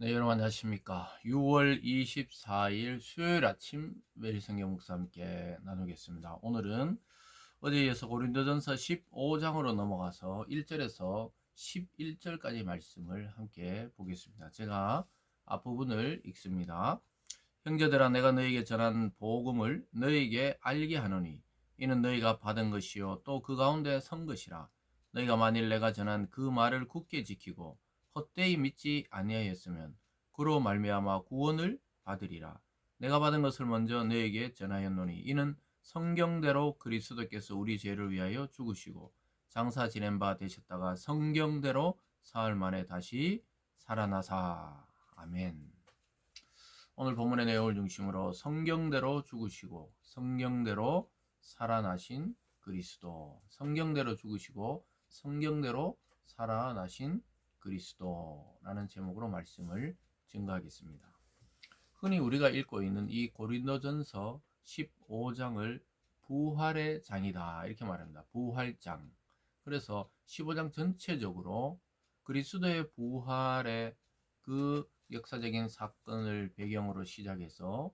네, 여러분 안녕하십니까. 6월 24일 수요일 아침 매일 성경 목사 함께 나누겠습니다. 오늘은 어제에 이어서 고린도전서 15장으로 넘어가서 1절에서 11절까지 말씀을 함께 보겠습니다. 제가 앞부분을 읽습니다. 형제들아, 내가 너에게 전한 복음을 너에게 알게 하노니 이는 너희가 받은 것이요 또 그 가운데 선 것이라. 너희가 만일 내가 전한 그 말을 굳게 지키고 헛되이 믿지 아니하였으면 그로 말미암아 구원을 받으리라. 내가 받은 것을 먼저 너에게 전하였노니 이는 성경대로 그리스도께서 우리 죄를 위하여 죽으시고 장사 지낸 바 되셨다가 성경대로 사흘 만에 다시 살아나사. 아멘. 오늘 본문의 내용을 중심으로 성경대로 죽으시고 성경대로 살아나신 그리스도, 성경대로 죽으시고 성경대로 살아나신 그리스도라는 제목으로 말씀을 증거하겠습니다. 흔히 우리가 읽고 있는 이 고린도전서 15장을 부활의 장이다 이렇게 말합니다. 부활장. 그래서 15장 전체적으로 그리스도의 부활의 그 역사적인 사건을 배경으로 시작해서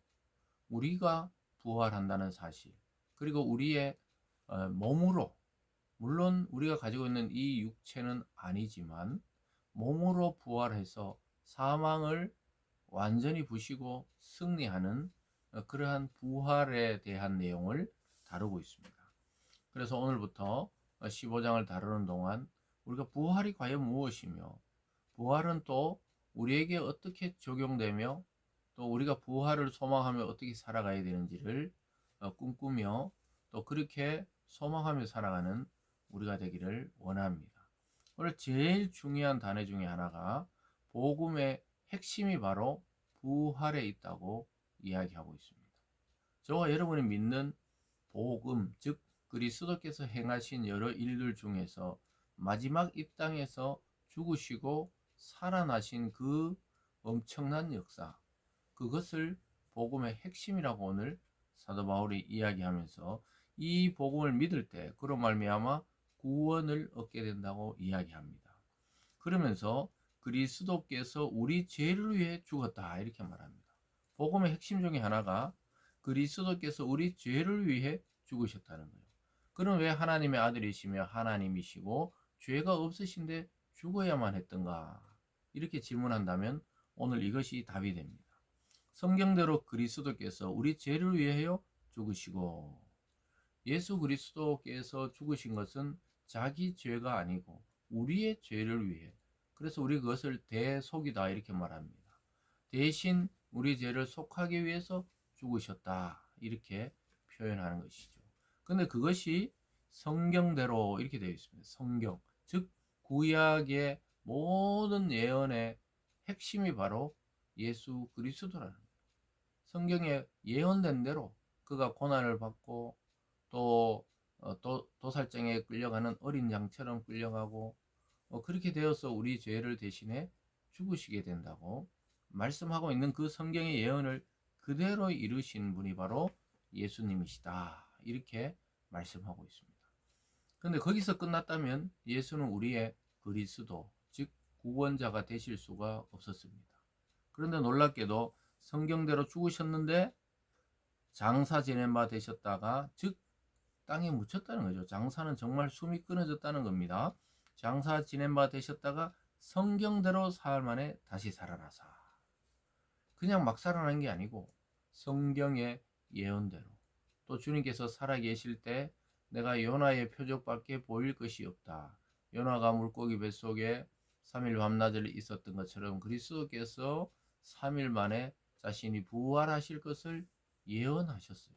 우리가 부활한다는 사실, 그리고 우리의 몸으로, 물론 우리가 가지고 있는 이 육체는 아니지만 몸으로 부활해서 사망을 완전히 부시고 승리하는 그러한 부활에 대한 내용을 다루고 있습니다. 그래서 오늘부터 15장을 다루는 동안 우리가 부활이 과연 무엇이며, 부활은 또 우리에게 어떻게 적용되며, 또 우리가 부활을 소망하며 어떻게 살아가야 되는지를 꿈꾸며 또 그렇게 소망하며 살아가는 우리가 되기를 원합니다. 오늘 제일 중요한 단어 중에 하나가 복음의 핵심이 바로 부활에 있다고 이야기하고 있습니다. 저와 여러분이 믿는 복음, 즉 그리스도께서 행하신 여러 일들 중에서 마지막 이 땅에서 죽으시고 살아나신 그 엄청난 역사, 그것을 복음의 핵심이라고 오늘 사도 바울이 이야기하면서 이 복음을 믿을 때 그로 말미암아 구원을 얻게 된다고 이야기합니다. 그러면서 그리스도께서 우리 죄를 위해 죽었다 이렇게 말합니다. 복음의 핵심 중에 하나가 그리스도께서 우리 죄를 위해 죽으셨다는 거예요. 그럼 왜 하나님의 아들이시며 하나님이시고 죄가 없으신데 죽어야만 했던가? 이렇게 질문한다면 오늘 이것이 답이 됩니다. 성경대로 그리스도께서 우리 죄를 위하여 죽으시고, 예수 그리스도께서 죽으신 것은 자기 죄가 아니고 우리의 죄를 위해, 그래서 우리 그것을 대속이다 이렇게 말합니다. 대신 우리 죄를 속하기 위해서 죽으셨다 이렇게 표현하는 것이죠. 근데 그것이 성경대로 이렇게 되어 있습니다. 성경, 즉 구약의 모든 예언의 핵심이 바로 예수 그리스도라는 거예요. 성경에 예언된 대로 그가 고난을 받고 또 도살장에 끌려가는 어린 양처럼 끌려가고 그렇게 되어서 우리 죄를 대신해 죽으시게 된다고 말씀하고 있는 그 성경의 예언을 그대로 이루신 분이 바로 예수님이시다 이렇게 말씀하고 있습니다. 그런데 거기서 끝났다면 예수는 우리의 그리스도, 즉 구원자가 되실 수가 없었습니다. 그런데 놀랍게도 성경대로 죽으셨는데 장사 지낸 바 되셨다가, 즉 땅에 묻혔다는 거죠. 장사는 정말 숨이 끊어졌다는 겁니다. 장사 지낸 바 되셨다가 성경대로 사흘 만에 다시 살아나사. 그냥 막 살아난 게 아니고 성경의 예언대로, 또 주님께서 살아계실 때 내가 요나의 표적밖에 보일 것이 없다, 요나가 물고기 뱃속에 3일 밤낮을 있었던 것처럼 그리스도께서 3일 만에 자신이 부활하실 것을 예언하셨어요.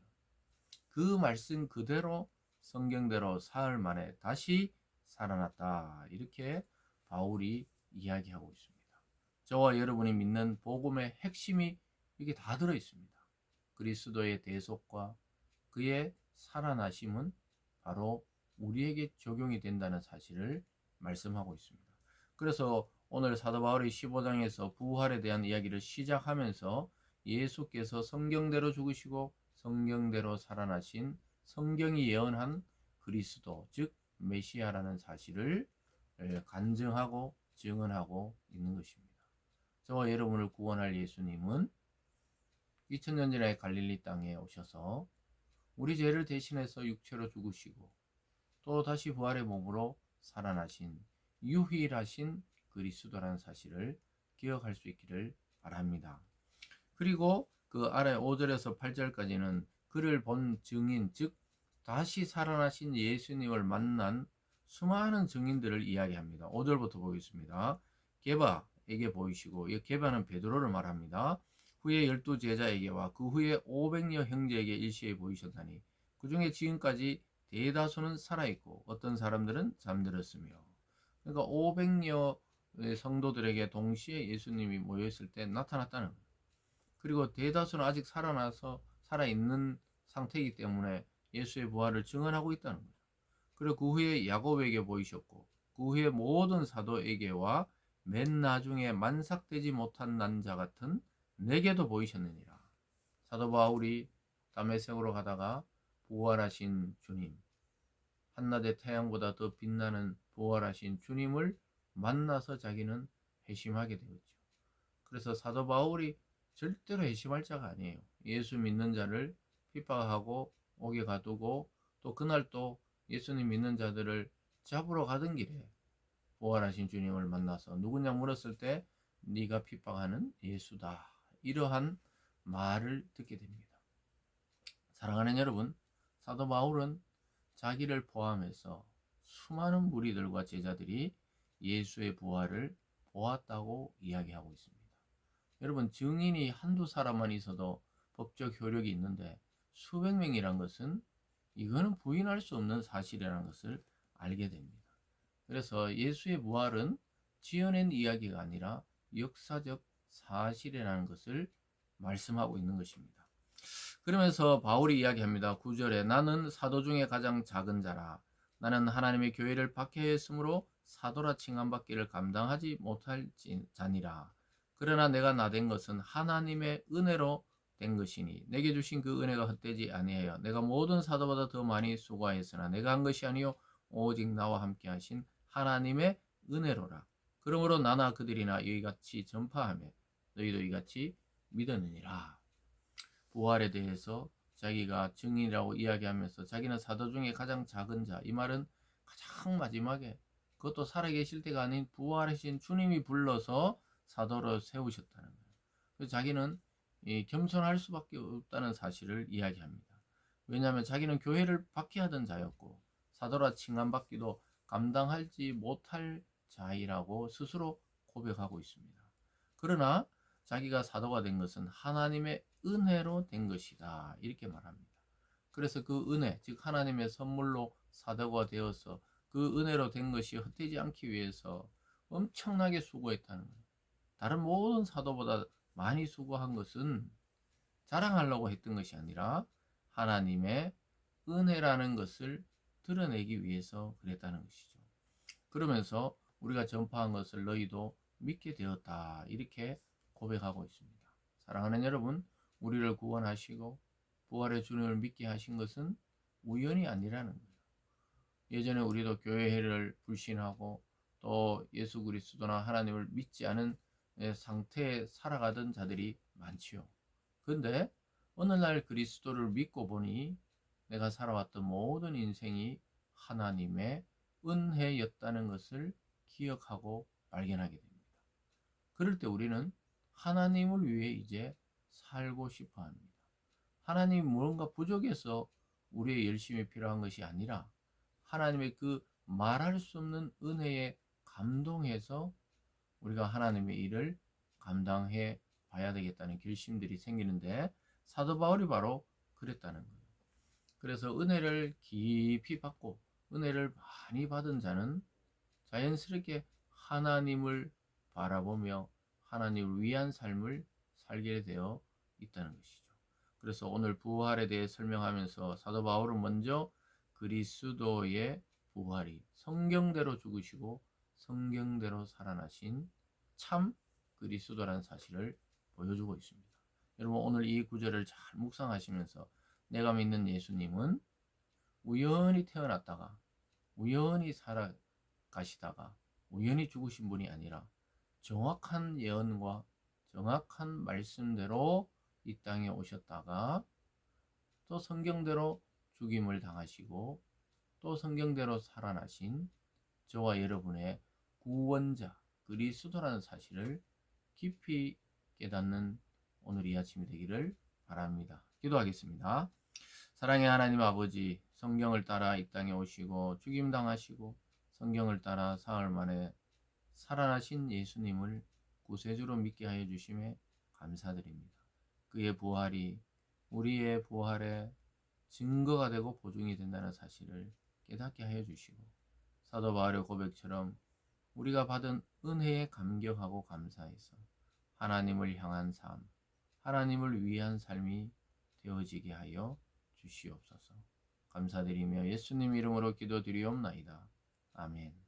그 말씀 그대로 성경대로 사흘 만에 다시 살아났다 이렇게 바울이 이야기하고 있습니다. 저와 여러분이 믿는 복음의 핵심이 이게 다 들어 있습니다. 그리스도의 대속과 그의 살아나심은 바로 우리에게 적용이 된다는 사실을 말씀하고 있습니다. 그래서 오늘 사도 바울이 15장에서 부활에 대한 이야기를 시작하면서 예수께서 성경대로 죽으시고 성경대로 살아나신, 성경이 예언한 그리스도, 즉 메시아라는 사실을 간증하고 증언하고 있는 것입니다. 저와 여러분을 구원할 예수님은 2000년 전에 갈릴리 땅에 오셔서 우리 죄를 대신해서 육체로 죽으시고 또 다시 부활의 몸으로 살아나신 유일하신 그리스도라는 사실을 기억할 수 있기를 바랍니다. 그리고 그 아래 5절에서 8절까지는 그를 본 증인, 즉 다시 살아나신 예수님을 만난 수많은 증인들을 이야기합니다. 5절부터 보겠습니다. 게바에게 보이시고, 이 게바는 베드로를 말합니다. 후에 12 제자에게와 그 후에 500여 형제에게 일시에 보이셨다니 그 중에 지금까지 대다수는 살아있고 어떤 사람들은 잠들었으며, 그러니까 500여 성도들에게 동시에 예수님이 모여있을 때 나타났다는 거예요. 그리고 대다수는 아직 살아있는 상태이기 때문에 예수의 부활을 증언하고 있다는 거죠. 그리고 그 후에 야곱에게 보이셨고 그 후에 모든 사도에게와 맨 나중에 만삭되지 못한 난자 같은 내게도 보이셨느니라. 사도 바울이 다메섹으로 가다가 부활하신 주님, 한낮의 태양보다 더 빛나는 부활하신 주님을 만나서 자기는 회심하게 되었죠. 그래서 사도 바울이 절대로 회심할 자가 아니에요. 예수 믿는 자를 핍박하고 옥에 가두고 또 그날 또 예수님 믿는 자들을 잡으러 가던 길에 부활하신 주님을 만나서 누구냐 물었을 때 네가 핍박하는 예수다. 이러한 말을 듣게 됩니다. 사랑하는 여러분, 사도 바울은 자기를 포함해서 수많은 무리들과 제자들이 예수의 부활을 보았다고 이야기하고 있습니다. 여러분, 증인이 한두 사람만 있어도 법적 효력이 있는데 수백 명이란 것은 이거는 부인할 수 없는 사실이라는 것을 알게 됩니다. 그래서 예수의 부활은 지어낸 이야기가 아니라 역사적 사실이라는 것을 말씀하고 있는 것입니다. 그러면서 바울이 이야기합니다. 9절에 나는 사도 중에 가장 작은 자라. 나는 하나님의 교회를 박해했으므로 사도라 칭함받기를 감당하지 못할 자니라. 그러나 내가 나된 것은 하나님의 은혜로 된 것이니 내게 주신 그 은혜가 헛되지 아니하여 내가 모든 사도보다 더 많이 수고하였으나 내가 한 것이 아니요 오직 나와 함께 하신 하나님의 은혜로라. 그러므로 나나 그들이나 이같이 전파하며 너희도 이같이 믿었느니라. 부활에 대해서 자기가 증인이라고 이야기하면서 자기는 사도 중에 가장 작은 자, 이 말은 가장 마지막에 그것도 살아계실 때가 아닌 부활하신 주님이 불러서 사도로 세우셨다는 거예요. 그래서 자기는 겸손할 수밖에 없다는 사실을 이야기합니다. 왜냐하면 자기는 교회를 박해하던 자였고 사도라 칭함받기도 감당하지 못할 자이라고 스스로 고백하고 있습니다. 그러나 자기가 사도가 된 것은 하나님의 은혜로 된 것이다. 이렇게 말합니다. 그래서 그 은혜, 즉 하나님의 선물로 사도가 되어서 그 은혜로 된 것이 헛되지 않기 위해서 엄청나게 수고했다는 거예요. 다른 모든 사도보다 많이 수고한 것은 자랑하려고 했던 것이 아니라 하나님의 은혜라는 것을 드러내기 위해서 그랬다는 것이죠. 그러면서 우리가 전파한 것을 너희도 믿게 되었다. 이렇게 고백하고 있습니다. 사랑하는 여러분, 우리를 구원하시고 부활의 주님을 믿게 하신 것은 우연이 아니라는 거예요. 예전에 우리도 교회를 불신하고 또 예수 그리스도나 하나님을 믿지 않은 상태에 살아가던 자들이 많지요. 그런데 어느 날 그리스도를 믿고 보니 내가 살아왔던 모든 인생이 하나님의 은혜였다는 것을 기억하고 발견하게 됩니다. 그럴 때 우리는 하나님을 위해 이제 살고 싶어 합니다. 하나님이 무언가 부족해서 우리의 열심이 필요한 것이 아니라 하나님의 그 말할 수 없는 은혜에 감동해서 우리가 하나님의 일을 감당해 봐야 되겠다는 결심들이 생기는데 사도 바울이 바로 그랬다는 거예요. 그래서 은혜를 깊이 받고 은혜를 많이 받은 자는 자연스럽게 하나님을 바라보며 하나님을 위한 삶을 살게 되어 있다는 것이죠. 그래서 오늘 부활에 대해 설명하면서 사도 바울은 먼저 그리스도의 부활이 성경대로 죽으시고 성경대로 살아나신 참 그리스도라는 사실을 보여주고 있습니다. 여러분 오늘 이 구절을 잘 묵상하시면서 내가 믿는 예수님은 우연히 태어났다가 우연히 살아가시다가 우연히 죽으신 분이 아니라 정확한 예언과 정확한 말씀대로 이 땅에 오셨다가 또 성경대로 죽임을 당하시고 또 성경대로 살아나신 저와 여러분의 구원자 그리스도라는 사실을 깊이 깨닫는 오늘 이 아침이 되기를 바랍니다. 기도하겠습니다. 사랑의 하나님 아버지, 성경을 따라 이 땅에 오시고 죽임 당하시고 성경을 따라 사흘 만에 살아나신 예수님을 구세주로 믿게 하여 주심에 감사드립니다. 그의 부활이 우리의 부활의 증거가 되고 보증이 된다는 사실을 깨닫게 하여 주시고 사도 바울의 고백처럼 우리가 받은 은혜에 감격하고 감사해서 하나님을 향한 삶, 하나님을 위한 삶이 되어지게 하여 주시옵소서. 감사드리며 예수님 이름으로 기도드리옵나이다. 아멘.